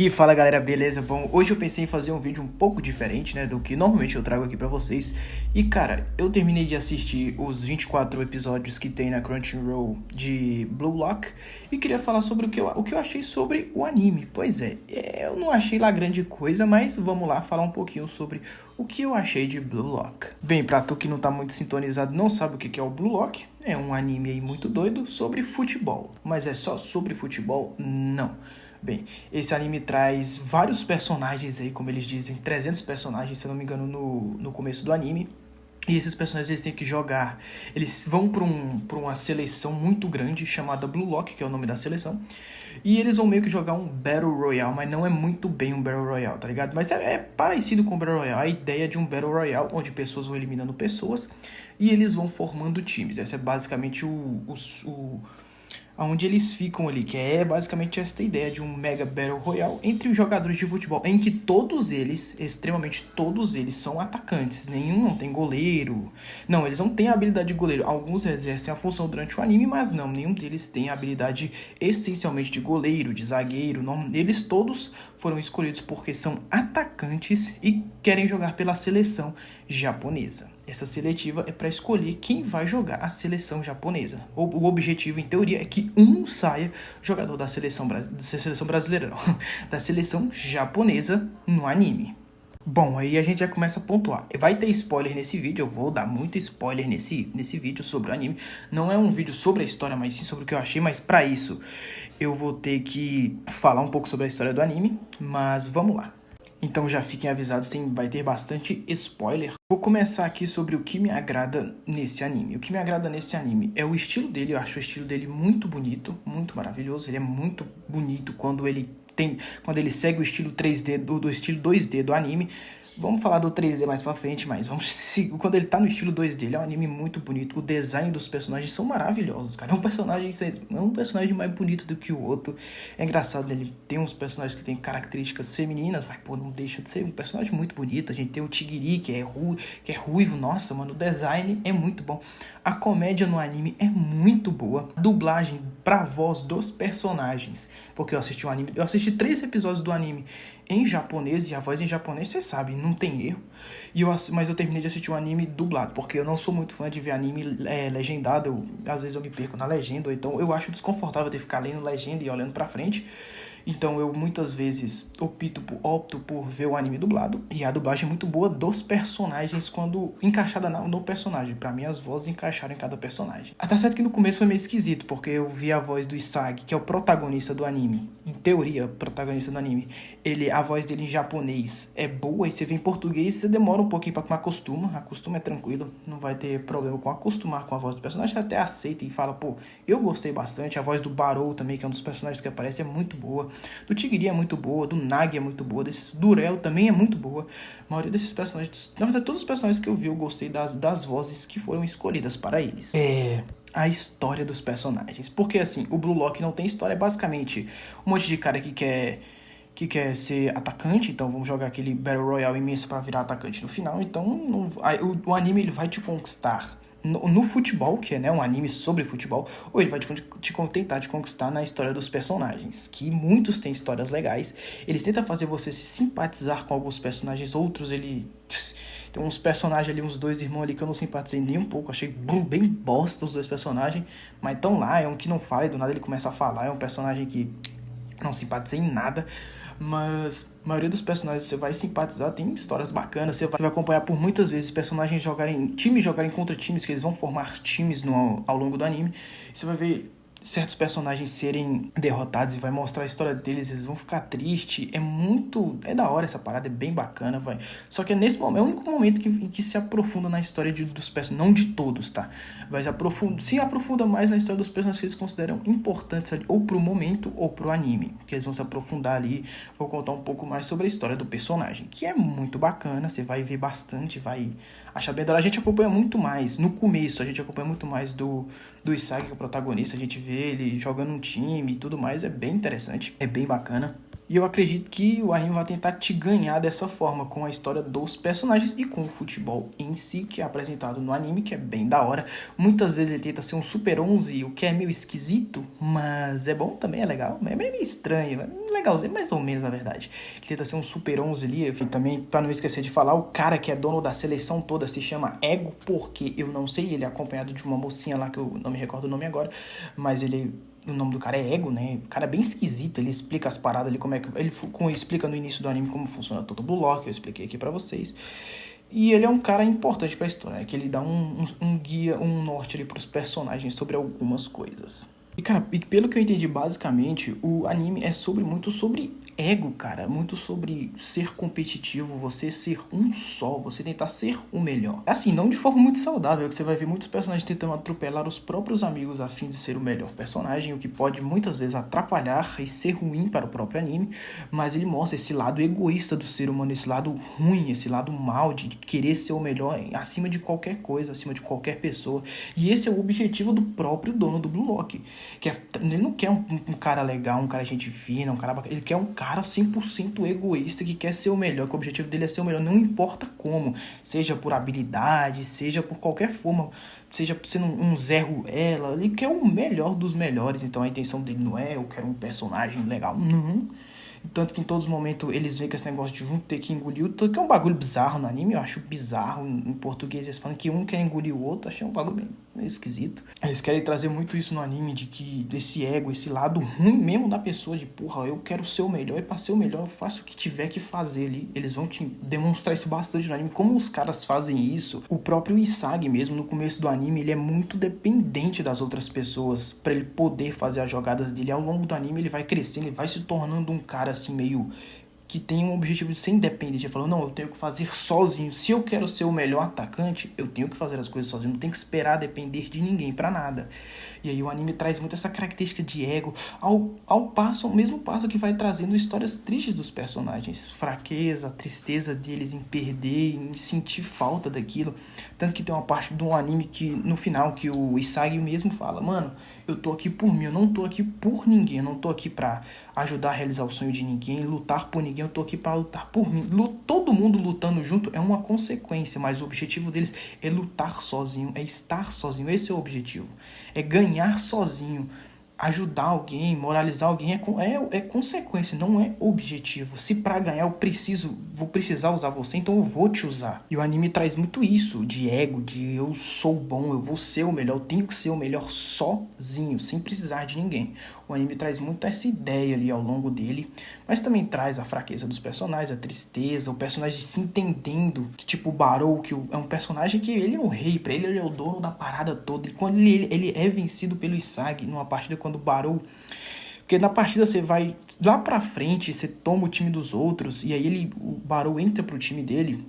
E fala galera, beleza? Bom, hoje eu pensei em fazer um vídeo um pouco diferente, né, do que normalmente eu trago aqui pra vocês. E cara, eu terminei de assistir os 24 episódios que tem na Crunchyroll de Blue Lock e queria falar sobre o que eu achei sobre o anime. Pois é, eu não achei lá grande coisa, mas vamos lá falar um pouquinho sobre o que eu achei de Blue Lock. Bem, pra tu que não tá muito sintonizado, não sabe o que é o Blue Lock, é um anime aí muito doido sobre futebol. Mas é só sobre futebol? Não. Bem, esse anime traz vários personagens aí, como eles dizem, 300 personagens, se eu não me engano, no começo do anime. E esses personagens eles têm que jogar, eles vão para uma seleção muito grande chamada Blue Lock, que é o nome da seleção. E eles vão meio que jogar um Battle Royale, mas não é muito bem um Battle Royale, tá ligado? Mas é parecido com o Battle Royale, a ideia de um Battle Royale, onde pessoas vão eliminando pessoas e eles vão formando times. Essa é basicamente onde eles ficam ali, que é basicamente esta ideia de um mega battle royale entre os jogadores de futebol, em que todos eles, extremamente todos eles, são atacantes. Nenhum não tem goleiro. Não, eles não têm a habilidade de goleiro. Alguns exercem a função durante o anime, mas não, nenhum deles tem a habilidade essencialmente de goleiro, de zagueiro. Não, eles todos foram escolhidos porque são atacantes e querem jogar pela seleção japonesa. Essa seletiva é para escolher quem vai jogar a seleção japonesa. O objetivo, em teoria, é que um saia jogador da seleção brasileira, não, da seleção japonesa no anime. Bom, aí a gente já começa a pontuar. Vai ter spoiler nesse vídeo, eu vou dar muito spoiler nesse vídeo sobre o anime. Não é um vídeo sobre a história, mas sim sobre o que eu achei, mas para isso eu vou ter que falar um pouco sobre a história do anime, mas vamos lá. Então já fiquem avisados, vai ter bastante spoiler. Vou começar aqui sobre o que me agrada nesse anime. O que me agrada nesse anime é o estilo dele. Eu acho o estilo dele muito bonito, muito maravilhoso. Ele é muito bonito quando ele segue o estilo 3D do estilo 2D do anime. Vamos falar do 3D mais pra frente, mas quando ele tá no estilo 2D, ele é um anime muito bonito. O design dos personagens são maravilhosos, cara. É um personagem mais bonito do que o outro. É engraçado, ele tem uns personagens que tem características femininas, mas, pô, não deixa de ser um personagem muito bonito. A gente tem o Tigiri, que é ruivo. Nossa, mano, o design é muito bom. A comédia no anime é muito boa. A dublagem pra voz dos personagens. Porque eu assisti 3 episódios do anime em japonês, e a voz em japonês, você sabe, não tem erro. Mas eu terminei de assistir um anime dublado, porque eu não sou muito fã de ver anime legendado. Às vezes eu me perco na legenda, então eu acho desconfortável ter que ficar lendo legenda e olhando pra frente. Então eu muitas vezes opto por ver o anime dublado. E a dublagem é muito boa dos personagens quando encaixada no personagem. Pra mim as vozes encaixaram em cada personagem. Até certo que no começo foi meio esquisito, porque eu vi a voz do Isagi, que é o protagonista do anime. Em teoria, o protagonista do anime. A voz dele em japonês é boa, e você vê em português, você demora um pouquinho pra acostuma. Acostuma é tranquilo, não vai ter problema com acostumar com a voz do personagem. Você até aceita e fala, pô, eu gostei bastante. A voz do Barou também, que é um dos personagens que aparece, é muito boa. Do Tigiri é muito boa, do Nagi é muito boa, do Rel também é muito boa. A maioria desses personagens, na verdade todos os personagens que eu vi, eu gostei das vozes que foram escolhidas para eles. A história dos personagens, porque assim, o Blue Lock não tem história, é basicamente um monte de cara que quer ser atacante, então vamos jogar aquele Battle Royale imenso para virar atacante no final. Então o anime ele vai te conquistar no futebol, que é, né, um anime sobre futebol, ou ele vai tentar te conquistar na história dos personagens, que muitos têm histórias legais. Eles tentam fazer você se simpatizar com alguns personagens, outros tem uns personagens ali, uns 2 irmãos ali que eu não simpatizei nem um pouco, achei bem bosta os 2 personagens, mas estão lá, é um que não fala e do nada ele começa a falar, é um personagem que não simpatizei em nada. Mas a maioria dos personagens você vai simpatizar, tem histórias bacanas, você vai acompanhar por muitas vezes times jogarem contra times, que eles vão formar times ao longo do anime. Você vai ver certos personagens serem derrotados e vai mostrar a história deles, eles vão ficar tristes. É da hora essa parada, é bem bacana, vai. Só que nesse momento, é o único momento que se aprofunda na história dos personagens, não de todos, tá? Mas se aprofunda mais na história dos personagens que eles consideram importantes ou pro momento ou pro anime, que eles vão se aprofundar ali. Vou contar um pouco mais sobre a história do personagem, que é muito bacana, você vai ver bastante, vai achar bem da hora. A gente acompanha muito mais, no começo, a gente acompanha muito mais do Isagi, que é o protagonista, a gente vê ele jogando um time e tudo mais, é bem interessante, é bem bacana. E eu acredito que o anime vai tentar te ganhar dessa forma, com a história dos personagens e com o futebol em si, que é apresentado no anime, que é bem da hora. Muitas vezes ele tenta ser um Super 11, o que é meio esquisito, mas é bom também, é legal. É meio estranho, é legalzinho, mais ou menos, na verdade. Ele tenta ser um Super 11 ali, e também, pra não esquecer de falar, o cara que é dono da seleção toda se chama Ego, porque eu não sei, ele é acompanhado de uma mocinha lá, que eu não me recordo o nome agora, mas o nome do cara é Ego, né? O cara é bem esquisito, ele explica as paradas ali, como é que... Ele explica no início do anime como funciona todo o Blue Lock, eu expliquei aqui pra vocês. E ele é um cara importante pra história, né? Que ele dá um guia, um norte ali pros personagens sobre algumas coisas. E, cara, pelo que eu entendi, basicamente, o anime é muito sobre ego, cara. Muito sobre ser competitivo, você ser um só, você tentar ser o melhor. Assim, não de forma muito saudável, que você vai ver muitos personagens tentando atropelar os próprios amigos a fim de ser o melhor personagem, o que pode muitas vezes atrapalhar e ser ruim para o próprio anime, mas ele mostra esse lado egoísta do ser humano, esse lado ruim, esse lado mal de querer ser o melhor acima de qualquer coisa, acima de qualquer pessoa. E esse é o objetivo do próprio dono do Blue Lock. Ele não quer um cara legal, um cara gente fina, um cara bacana. Ele quer um cara 100% egoísta que quer ser o melhor, que o objetivo dele é ser o melhor, não importa como, seja por habilidade, seja por qualquer forma, seja sendo um Zé Ruela, ele quer o melhor dos melhores. Então a intenção dele não é eu quero um personagem legal, não. Tanto que em todos os momentos eles veem que esse negócio de um ter que engolir o outro, que é um bagulho bizarro no anime, eu acho bizarro. Em português eles falam que um quer engolir o outro, achei um bagulho bem esquisito. Eles querem trazer muito isso no anime, de que esse ego, esse lado ruim mesmo da pessoa, de porra, eu quero ser o melhor, e pra ser o melhor eu faço o que tiver que fazer ali. Eles vão te demonstrar isso bastante no anime, como os caras fazem isso. O próprio Isagi mesmo, no começo do anime, ele é muito dependente das outras pessoas pra ele poder fazer as jogadas dele. Ao longo do anime ele vai crescendo, ele vai se tornando um cara assim meio que tem um objetivo de ser independente. Ele falou, não, eu tenho que fazer sozinho. Se eu quero ser o melhor atacante, eu tenho que fazer as coisas sozinho. Não tenho que esperar depender de ninguém pra nada. E aí o anime traz muito essa característica de ego, ao mesmo passo que vai trazendo histórias tristes dos personagens. Fraqueza, tristeza deles em perder, em sentir falta daquilo. Tanto que tem uma parte do anime que, no final, que o Isagi mesmo fala, mano, eu tô aqui por mim, eu não tô aqui por ninguém, eu não tô aqui pra ajudar a realizar o sonho de ninguém, lutar por ninguém, eu tô aqui pra lutar por mim. Todo mundo lutando junto é uma consequência, mas o objetivo deles é lutar sozinho, é estar sozinho, esse é o objetivo. É ganhar sozinho, ajudar alguém, moralizar alguém, é consequência, não é objetivo. Se pra ganhar vou precisar usar você, então eu vou te usar. E o anime traz muito isso, de ego, de eu sou bom, eu vou ser o melhor, eu tenho que ser o melhor sozinho, sem precisar de ninguém. O anime traz muito essa ideia ali ao longo dele, mas também traz a fraqueza dos personagens, a tristeza, o personagem se entendendo, que tipo o Barou, que é um personagem que ele é o rei, pra ele é o dono da parada toda, e quando ele é vencido pelo Isagi, numa partida quando o Barou... Porque na partida você vai lá pra frente, você toma o time dos outros, e aí o Barou entra pro time dele,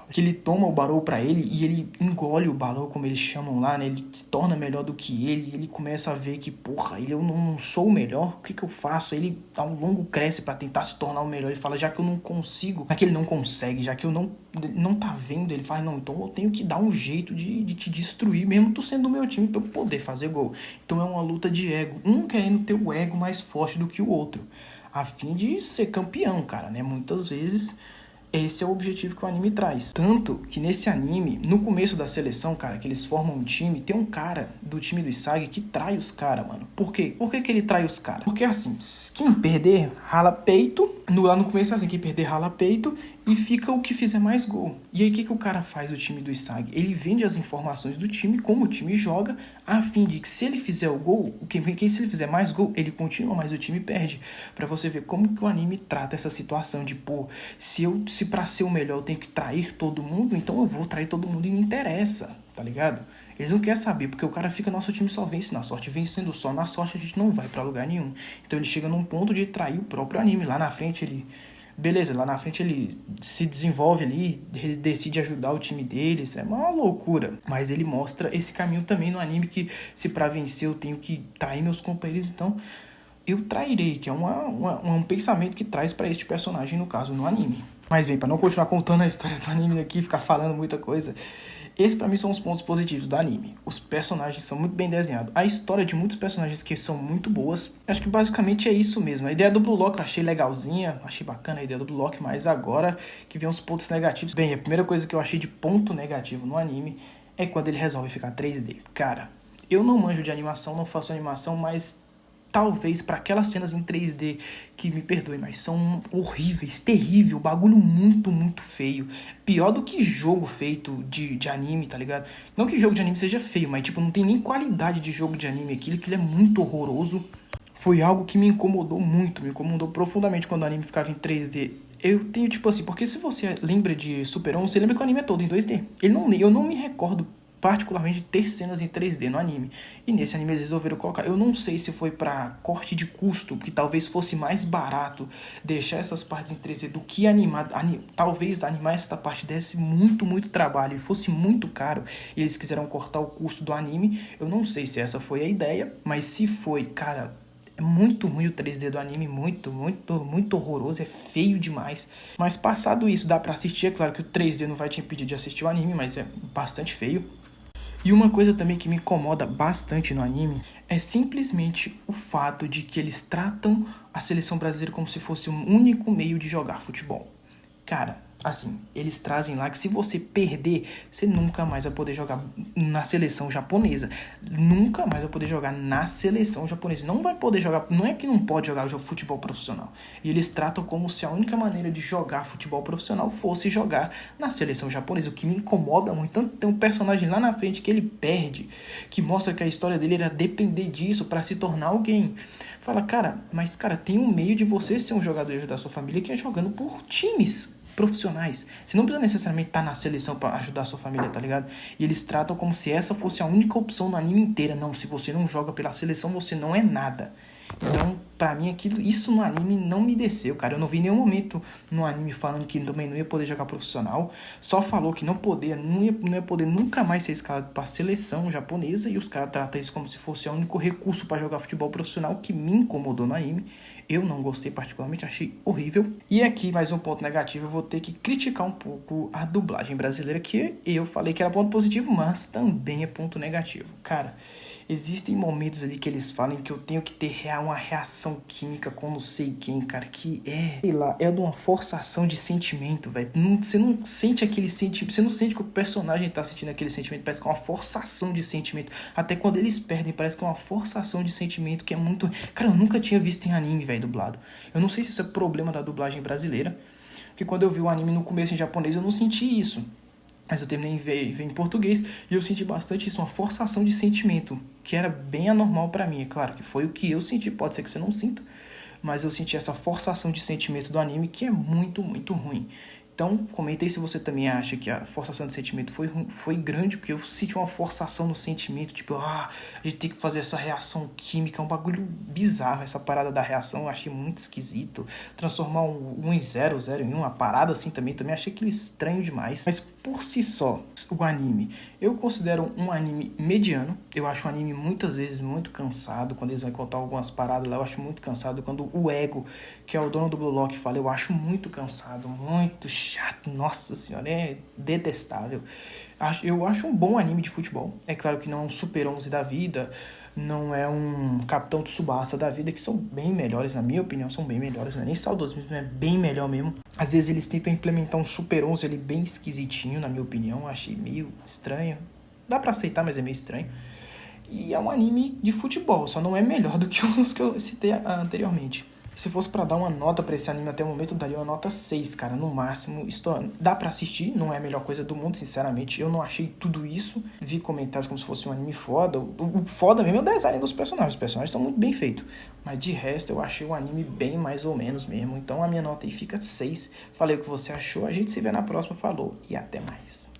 que ele toma o Barou pra ele e ele engole o Barou, como eles chamam lá, né? Ele se torna melhor do que ele, e ele começa a ver que, porra, eu não sou o melhor, o que eu faço? Ele ao longo cresce pra tentar se tornar o melhor, ele fala, já que eu não consigo, já que ele não consegue, já que eu não tá vendo, ele fala, não, então eu tenho que dar um jeito de te destruir, mesmo tu sendo do meu time, pra eu poder fazer gol. Então é uma luta de ego, um querendo ter o ego mais forte do que o outro, a fim de ser campeão, cara, né? Muitas vezes... Esse é o objetivo que o anime traz. Tanto que nesse anime, no começo da seleção, cara, que eles formam um time, tem um cara do time do Isagi que trai os caras, mano. Por quê? Por que ele trai os caras? Porque assim, quem perder, rala peito. Lá no começo é assim, quem perder, rala peito. E fica o que fizer mais gol. E aí o que o cara faz, o time do Isagi? Ele vende as informações do time, como o time joga, a fim de que se ele fizer o gol, se ele fizer mais gol, ele continua, mas o time perde. Pra você ver como que o anime trata essa situação de, pô, se pra ser o melhor eu tenho que trair todo mundo, então eu vou trair todo mundo e me interessa, tá ligado? Eles não querem saber, porque o cara fica, nosso time só vence na sorte, vencendo só na sorte a gente não vai pra lugar nenhum. Então ele chega num ponto de trair o próprio anime, lá na frente ele... Beleza, lá na frente ele se desenvolve ali, ele decide ajudar o time deles, é uma loucura. Mas ele mostra esse caminho também no anime, que se pra vencer eu tenho que trair meus companheiros, então eu trairei, que é um pensamento que traz pra este personagem, no caso, no anime. Mas bem, pra não continuar contando a história do anime aqui, ficar falando muita coisa, Esses pra mim são os pontos positivos do anime. Os personagens são muito bem desenhados. A história de muitos personagens que são muito boas. Acho que basicamente é isso mesmo. A ideia do Blue Lock eu achei legalzinha, achei bacana a ideia do Blue Lock, mas agora que vem os pontos negativos. Bem, a primeira coisa que eu achei de ponto negativo no anime é quando ele resolve ficar 3D. Cara, eu não manjo de animação, não faço animação, mas talvez para aquelas cenas em 3D, que me perdoe, mas são horríveis, terrível, bagulho muito, muito feio. Pior do que jogo feito de anime, tá ligado? Não que jogo de anime seja feio, mas tipo, não tem nem qualidade de jogo de anime aquilo, que ele é muito horroroso. Foi algo que me incomodou muito, me incomodou profundamente quando o anime ficava em 3D. Eu tenho, tipo assim, porque se você lembra de Super 11, você lembra que o anime é todo em 2D. Eu não me recordo particularmente de ter cenas em 3D no anime. E nesse anime eles resolveram colocar. Eu não sei se foi pra corte de custo, que talvez fosse mais barato deixar essas partes em 3D do que animar. Talvez animar essa parte desse muito, muito trabalho e fosse muito caro. E eles quiseram cortar o custo do anime. Eu não sei se essa foi a ideia, mas se foi, cara, é muito ruim o 3D do anime, muito, muito, muito horroroso, é feio demais. Mas passado isso, dá pra assistir, é claro que o 3D não vai te impedir de assistir o anime, mas é bastante feio. E uma coisa também que me incomoda bastante no anime é simplesmente o fato de que eles tratam a seleção brasileira como se fosse um único meio de jogar futebol. Cara, assim, eles trazem lá que se você perder, você nunca mais vai poder jogar na seleção japonesa. Nunca mais vai poder jogar na seleção japonesa. Não vai poder jogar, não é que não pode jogar futebol profissional. E eles tratam como se a única maneira de jogar futebol profissional fosse jogar na seleção japonesa. O que me incomoda muito. Tanto tem um personagem lá na frente que ele perde, que mostra que a história dele era depender disso para se tornar alguém. Fala, cara, mas cara, tem um meio de você ser um jogador e ajudar a sua família que é jogando por times profissionais. Você não precisa necessariamente estar na seleção para ajudar a sua família, tá ligado? E eles tratam como se essa fosse a única opção no anime inteiro. Não, se você não joga pela seleção, você não é nada. Então, pra mim, isso no anime não me desceu, cara. Eu não vi nenhum momento no anime falando que também não ia poder jogar profissional. Só falou que não ia poder nunca mais ser escalado pra seleção japonesa. E os caras tratam isso como se fosse o único recurso para jogar futebol profissional, que me incomodou no anime. Eu não gostei particularmente, achei horrível. E aqui, mais um ponto negativo, eu vou ter que criticar um pouco a dublagem brasileira, que eu falei que era ponto positivo, mas também é ponto negativo. Cara, existem momentos ali que eles falam que eu tenho que ter uma reação química com não sei quem, cara, que sei lá, é de uma forçação de sentimento, velho. Você não sente aquele sentimento, você não sente que o personagem tá sentindo aquele sentimento, parece que é uma forçação de sentimento. Até quando eles perdem, parece que é uma forçação de sentimento que é muito... Cara, eu nunca tinha visto em anime, velho, dublado. Eu não sei se isso é problema da dublagem brasileira, porque quando eu vi o anime no começo em japonês, eu não senti isso. Mas eu terminei em ver em português e eu senti bastante isso, uma forçação de sentimento, que era bem anormal pra mim. É claro que foi o que eu senti, pode ser que você não sinta, mas eu senti essa forçação de sentimento do anime que é muito, muito ruim. Então, comentei se você também acha que a forçação de sentimento foi grande, porque eu senti uma forçação no sentimento, tipo, a gente tem que fazer essa reação química, é um bagulho bizarro, essa parada da reação, eu achei muito esquisito. Transformar um em 0, 0 em 1, uma parada assim também achei aquele estranho demais. Mas por si só, o anime, eu considero um anime mediano. Eu acho o anime muitas vezes muito cansado, quando eles vão contar algumas paradas lá, eu acho muito cansado. Quando o Ego, que é o dono do Blue Lock, fala, eu acho muito cansado, muito chato, nossa senhora, é detestável. Eu acho um bom anime de futebol. É claro que não é um Super 11 da vida, não é um Capitão Tsubasa da vida, que são bem melhores, na minha opinião, são bem melhores, não é nem saudosismo, é bem melhor mesmo. Às vezes eles tentam implementar um Super 11 ali bem esquisitinho, na minha opinião, achei meio estranho. Dá pra aceitar, mas é meio estranho. E é um anime de futebol, só não é melhor do que os que eu citei anteriormente. Se fosse pra dar uma nota pra esse anime até o momento, eu daria uma nota 6, cara, no máximo. Dá pra assistir, não é a melhor coisa do mundo, sinceramente. Eu não achei tudo isso. Vi comentários como se fosse um anime foda. O foda mesmo é o design dos personagens. Os personagens estão muito bem feitos. Mas de resto, eu achei o anime bem mais ou menos mesmo. Então a minha nota aí fica 6. Falei o que você achou. A gente se vê na próxima. Falou e até mais.